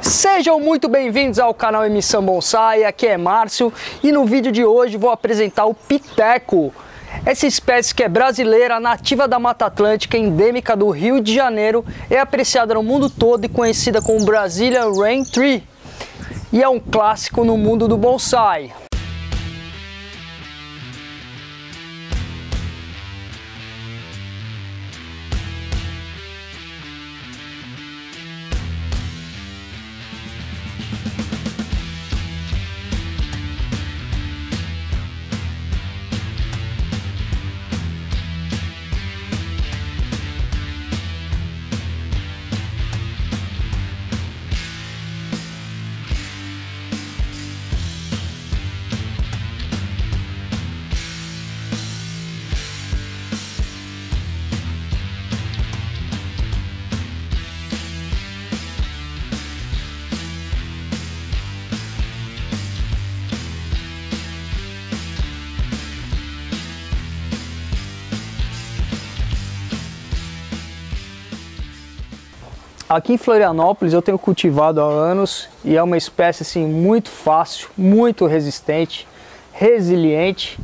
Sejam muito bem-vindos ao canal Emissão Bonsai, aqui é Márcio e no vídeo de hoje vou apresentar o Piteco. Essa espécie que é brasileira, nativa da Mata Atlântica, endêmica do Rio de Janeiro, é apreciada no mundo todo e conhecida como Brazilian Rain Tree. E é um clássico no mundo do bonsai. Aqui em Florianópolis eu tenho cultivado há anos e é uma espécie assim, muito fácil, muito resistente, resiliente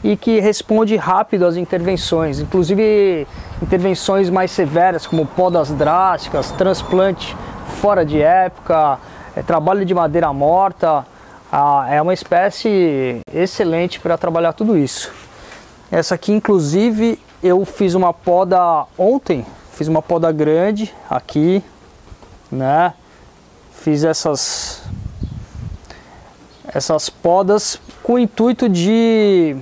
e que responde rápido às intervenções, inclusive intervenções mais severas como podas drásticas, transplante fora de época, trabalho de madeira morta. É uma espécie excelente para trabalhar tudo isso. Essa aqui inclusive eu fiz uma poda ontem. Fiz uma poda grande aqui, né? Fiz essas podas com o intuito de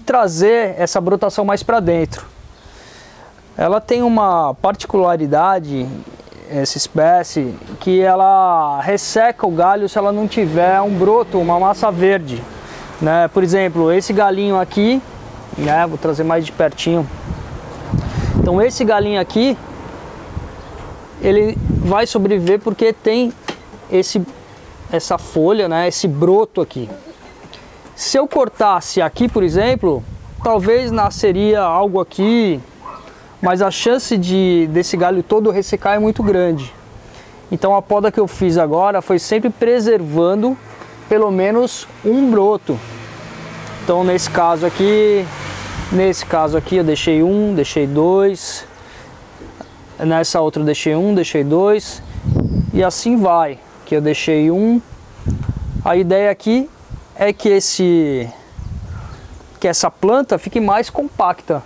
trazer essa brotação mais para dentro. Ela tem uma particularidade, essa espécie, que ela resseca o galho se ela não tiver um broto, uma massa verde, né? Por exemplo, esse galinho aqui, né? Vou trazer mais de pertinho. Então esse galinho aqui, ele vai sobreviver porque tem essa folha, né, esse broto aqui. Se eu cortasse aqui, por exemplo, talvez nasceria algo aqui, mas a chance desse galho todo ressecar é muito grande. Então a poda que eu fiz agora foi sempre preservando pelo menos um broto. Então nesse caso aqui eu deixei um, deixei dois, nessa outra eu deixei um, deixei dois, e assim vai, que eu deixei um. A ideia aqui é que essa planta fique mais compacta,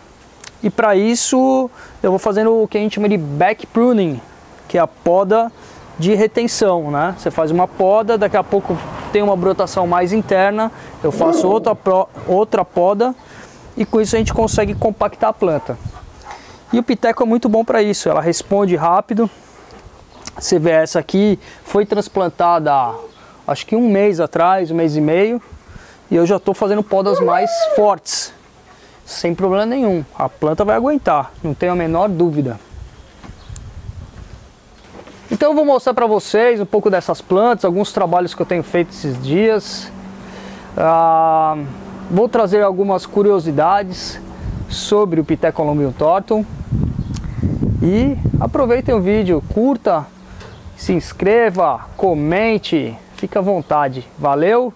e para isso eu vou fazendo o que a gente chama de back pruning, que é a poda de retenção, né? Você faz uma poda, daqui a pouco tem uma brotação mais interna, eu faço outra poda, e com isso a gente consegue compactar a planta. E o Piteco é muito bom para isso, ela responde rápido. Você vê, essa aqui foi transplantada acho que um mês atrás, um mês e meio, e eu já estou fazendo podas mais fortes, sem problema nenhum. A planta vai aguentar, não tenho a menor dúvida. Então eu vou mostrar para vocês um pouco dessas plantas, alguns trabalhos que eu tenho feito esses dias. Vou trazer algumas curiosidades sobre o Piteco Columbium tortum. E aproveitem o vídeo, curta, se inscreva, comente, fique à vontade. Valeu!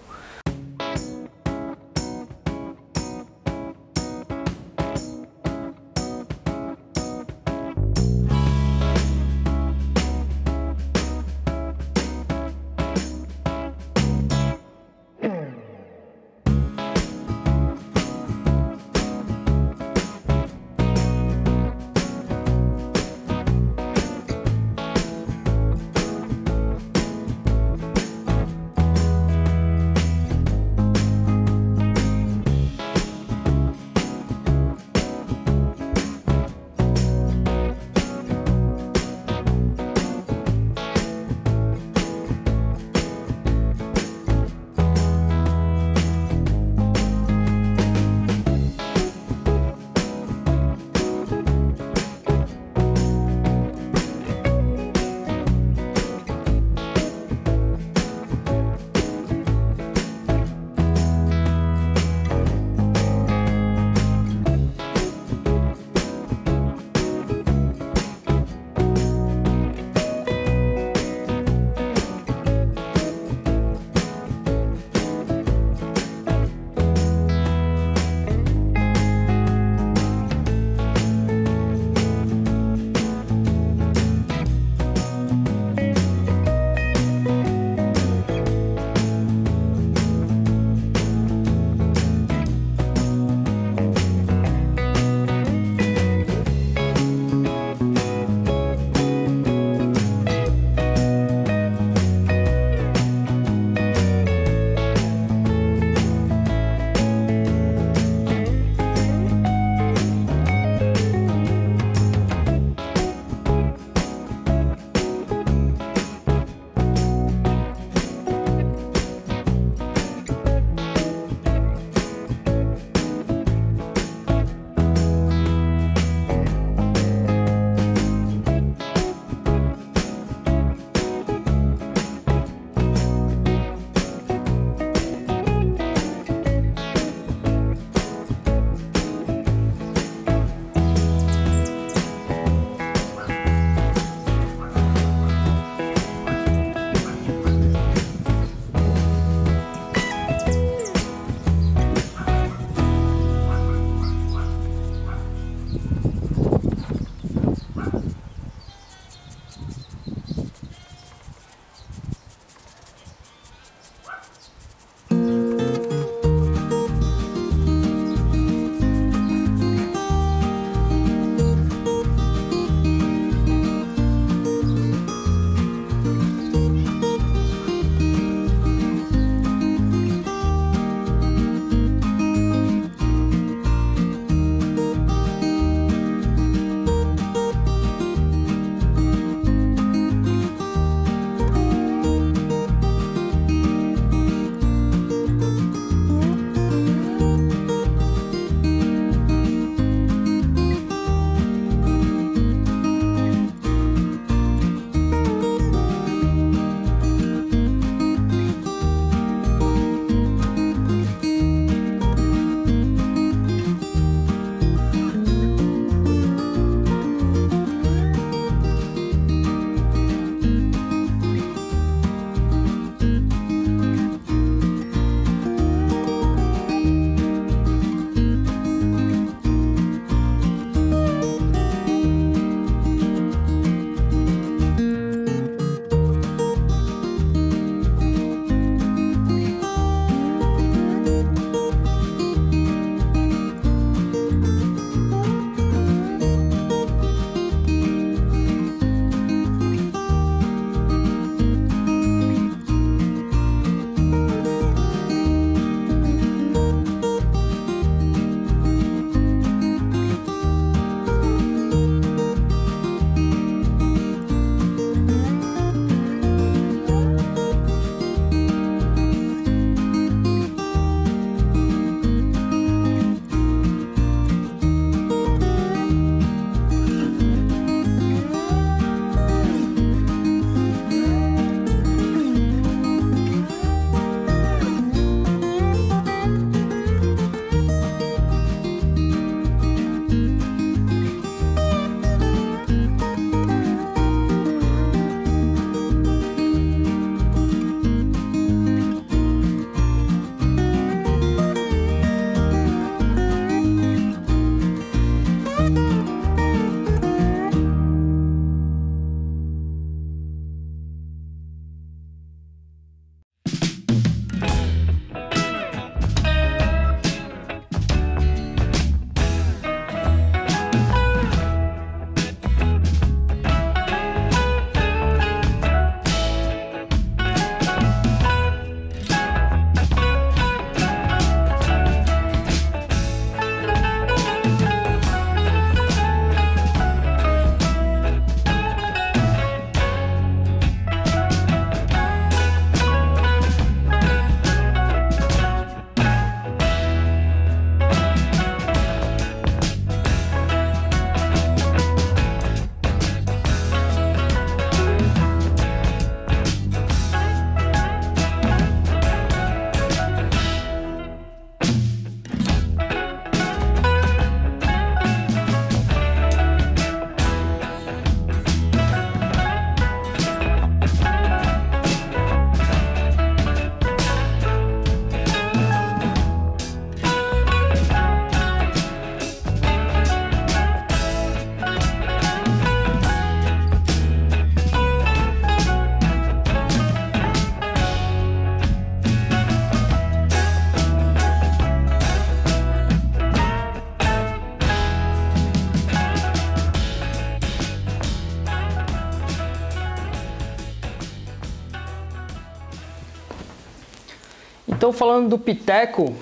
Então, falando do piteco,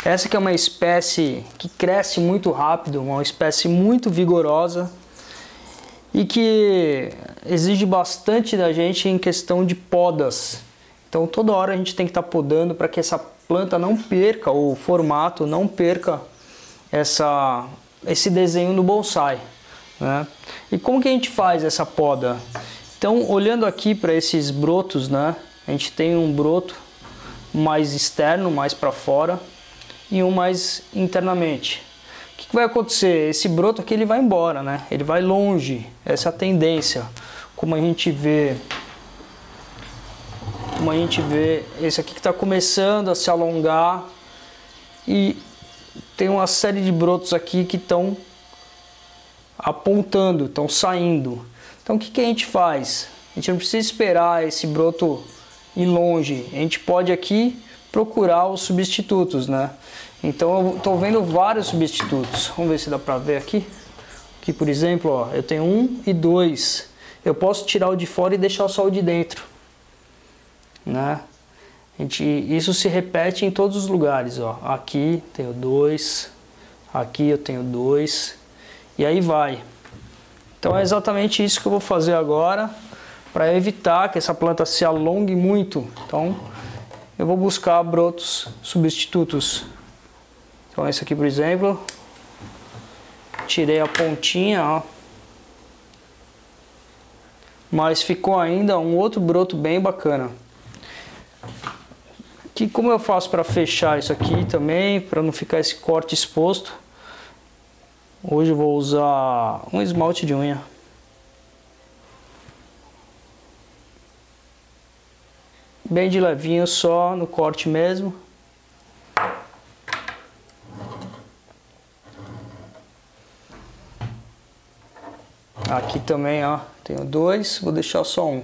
essa que é uma espécie que cresce muito rápido, uma espécie muito vigorosa e que exige bastante da gente em questão de podas. Então, toda hora a gente tem que estar podando para que essa planta não perca o formato, não perca esse desenho no bonsai, né? E como que a gente faz essa poda? Então, olhando aqui para esses brotos, né? A gente tem um broto mais externo, mais para fora, e um mais internamente. O que vai acontecer? Esse broto aqui ele vai embora, né? Ele vai longe. Essa é a tendência. Como a gente vê esse aqui que está começando a se alongar e tem uma série de brotos aqui que estão apontando, estão saindo. Então o que a gente faz? A gente não precisa esperar esse broto ir longe. A gente pode aqui procurar os substitutos, né? Então eu estou vendo vários substitutos. Vamos ver se dá para ver aqui. Aqui, por exemplo, ó, eu tenho 1 e 2. Eu posso tirar o de fora e deixar só o de dentro, né? Isso se repete em todos os lugares, ó. Aqui tenho 2, aqui eu tenho 2 e aí vai. Então é exatamente isso que eu vou fazer agora para evitar que essa planta se alongue muito. Então eu vou buscar brotos substitutos. Então esse aqui, por exemplo, tirei a pontinha, ó, mas ficou ainda um outro broto bem bacana. Que como eu faço para fechar isso aqui também, para não ficar esse corte exposto, hoje eu vou usar um esmalte de unha. Bem de levinho, só no corte mesmo. Aqui também, ó, tenho 2, vou deixar só um.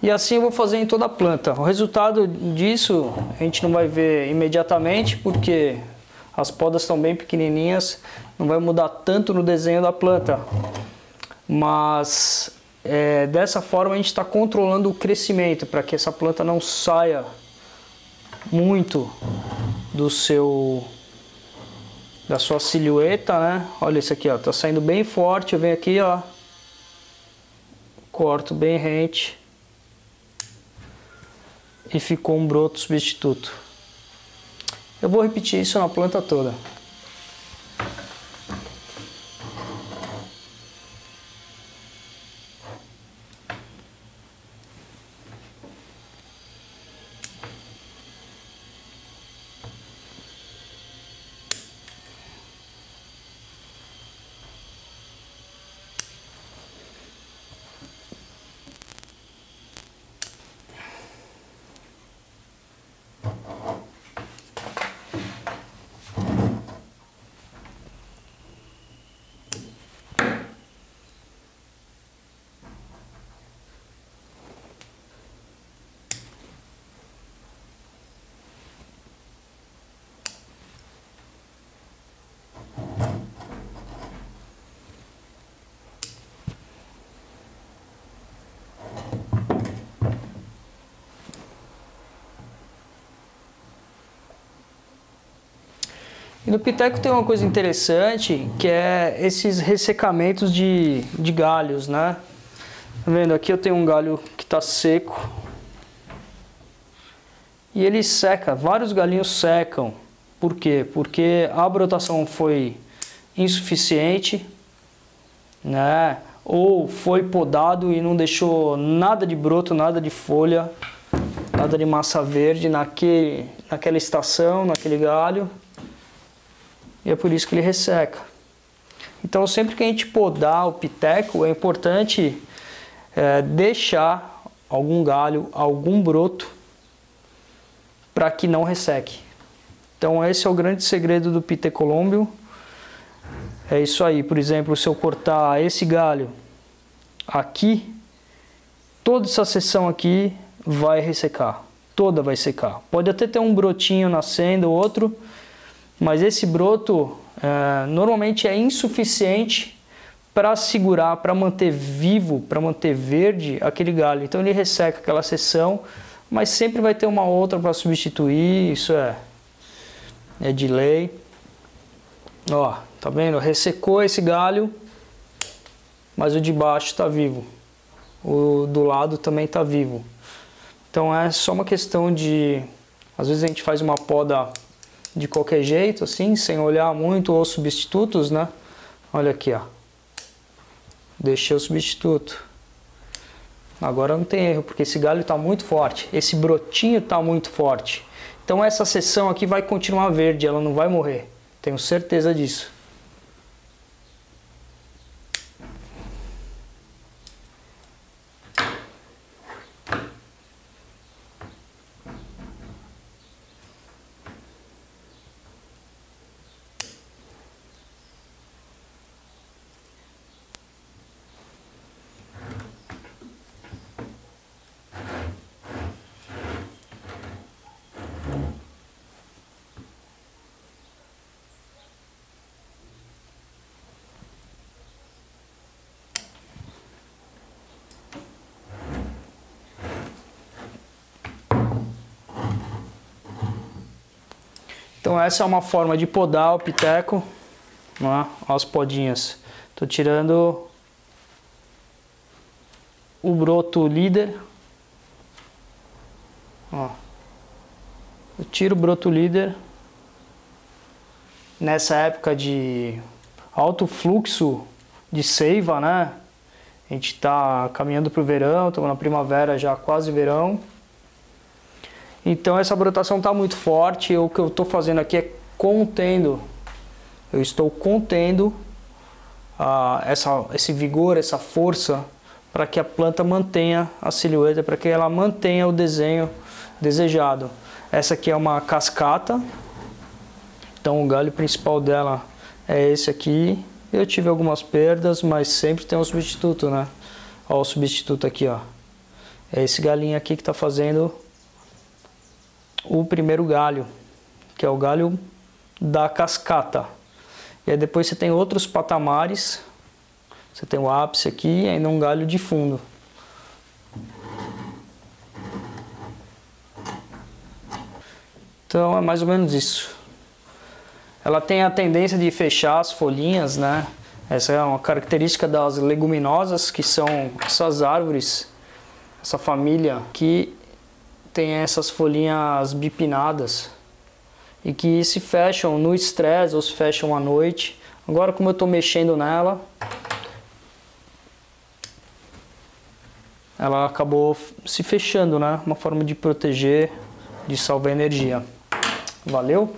E assim eu vou fazer em toda a planta. O resultado disso a gente não vai ver imediatamente, porque as podas estão bem pequenininhas, não vai mudar tanto no desenho da planta. Mas dessa forma a gente está controlando o crescimento, para que essa planta não saia muito da sua silhueta, né? Olha isso aqui, ó, tá saindo bem forte. Eu venho aqui, ó, corto bem rente e ficou um broto substituto. Eu vou repetir isso na planta toda. E no piteco tem uma coisa interessante, que é esses ressecamentos de galhos, né? Tá vendo? Aqui eu tenho um galho que está seco. E ele seca, vários galinhos secam. Por quê? Porque a brotação foi insuficiente, né? Ou foi podado e não deixou nada de broto, nada de folha, nada de massa verde naquela estação, naquele galho. E é por isso que ele resseca. Então sempre que a gente podar o piteco, é importante deixar algum galho, algum broto, para que não resseque. Então esse é o grande segredo do Pitecolombium. É isso aí. Por exemplo, se eu cortar esse galho aqui, toda essa seção aqui vai ressecar. Toda vai secar. Pode até ter um brotinho nascendo, outro, mas esse broto normalmente é insuficiente para segurar, para manter vivo, para manter verde aquele galho. Então ele resseca aquela seção, mas sempre vai ter uma outra para substituir, isso é de lei. Ó, tá vendo? Ressecou esse galho, mas o de baixo está vivo. O do lado também está vivo. Então é só uma questão de... Às vezes a gente faz uma poda de qualquer jeito, assim, sem olhar muito os substitutos, né? Olha aqui, ó. Deixei o substituto. Agora não tem erro, porque esse galho está muito forte. Esse brotinho está muito forte. Então essa seção aqui vai continuar verde, ela não vai morrer. Tenho certeza disso. Então essa é uma forma de podar o piteco, né? As podinhas. Estou tirando o broto líder. Ó. Eu tiro o broto líder. Nessa época de alto fluxo de seiva, né? A gente está caminhando para o verão, estamos na primavera já, quase verão. Então essa brotação está muito forte. O que eu estou fazendo aqui é contendo. Eu estou contendo esse vigor, essa força, para que a planta mantenha a silhueta, para que ela mantenha o desenho desejado. Essa aqui é uma cascata. Então o galho principal dela é esse aqui. Eu tive algumas perdas, mas sempre tem um substituto, né? Ó, o substituto aqui, ó. É esse galinho aqui que está fazendo o primeiro galho, que é o galho da cascata. E aí depois você tem outros patamares. Você tem o ápice aqui e ainda um galho de fundo. Então é mais ou menos isso. Ela tem a tendência de fechar as folhinhas, né? Essa é uma característica das leguminosas, que são essas árvores, essa família que tem essas folhinhas bipinadas e que se fecham no estresse ou se fecham à noite. Agora, como eu estou mexendo nela, ela acabou se fechando, né? Uma forma de proteger, de salvar energia. Valeu?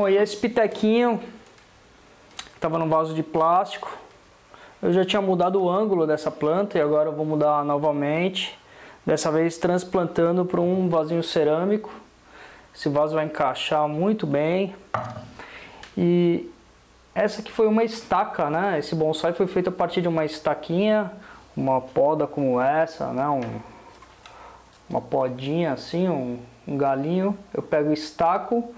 Bom, e esse pitequinho estava num vaso de plástico. Eu já tinha mudado o ângulo dessa planta e agora eu vou mudar novamente. Dessa vez transplantando para um vasinho cerâmico. Esse vaso vai encaixar muito bem. E essa aqui foi uma estaca, né? Esse bonsai foi feito a partir de uma estaquinha, uma poda como essa, né? Uma podinha assim, um galinho. Eu pego e estaco.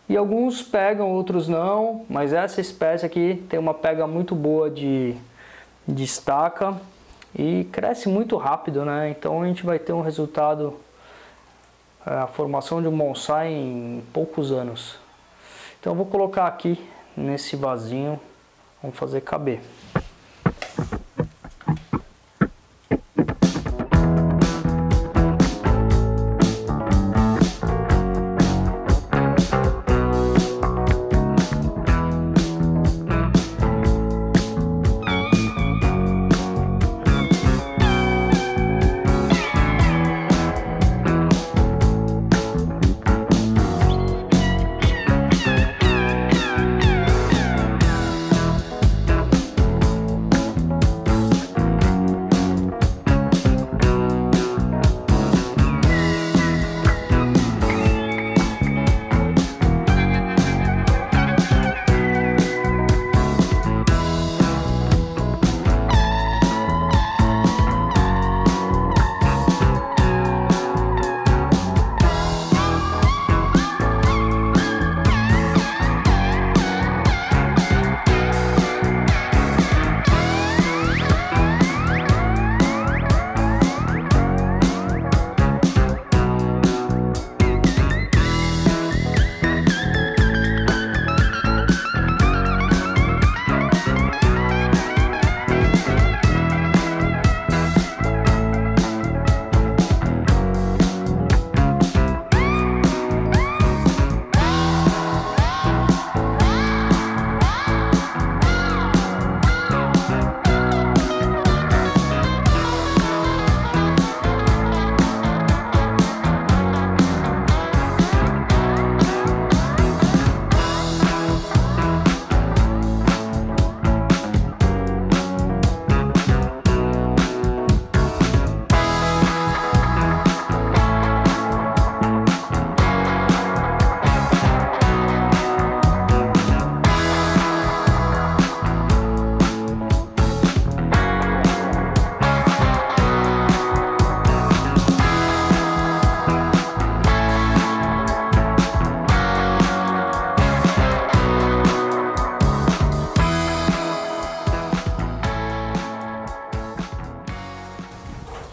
E alguns pegam, outros não. Mas essa espécie aqui tem uma pega muito boa de estaca. E cresce muito rápido, né? Então a gente vai ter um resultado, a formação de um bonsai em poucos anos. Então eu vou colocar aqui nesse vasinho, vamos fazer caber.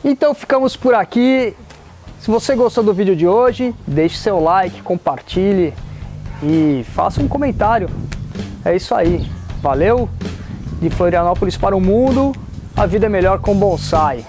Então ficamos por aqui. Se você gostou do vídeo de hoje, deixe seu like, compartilhe e faça um comentário. É isso aí. Valeu! De Florianópolis para o mundo, a vida é melhor com bonsai.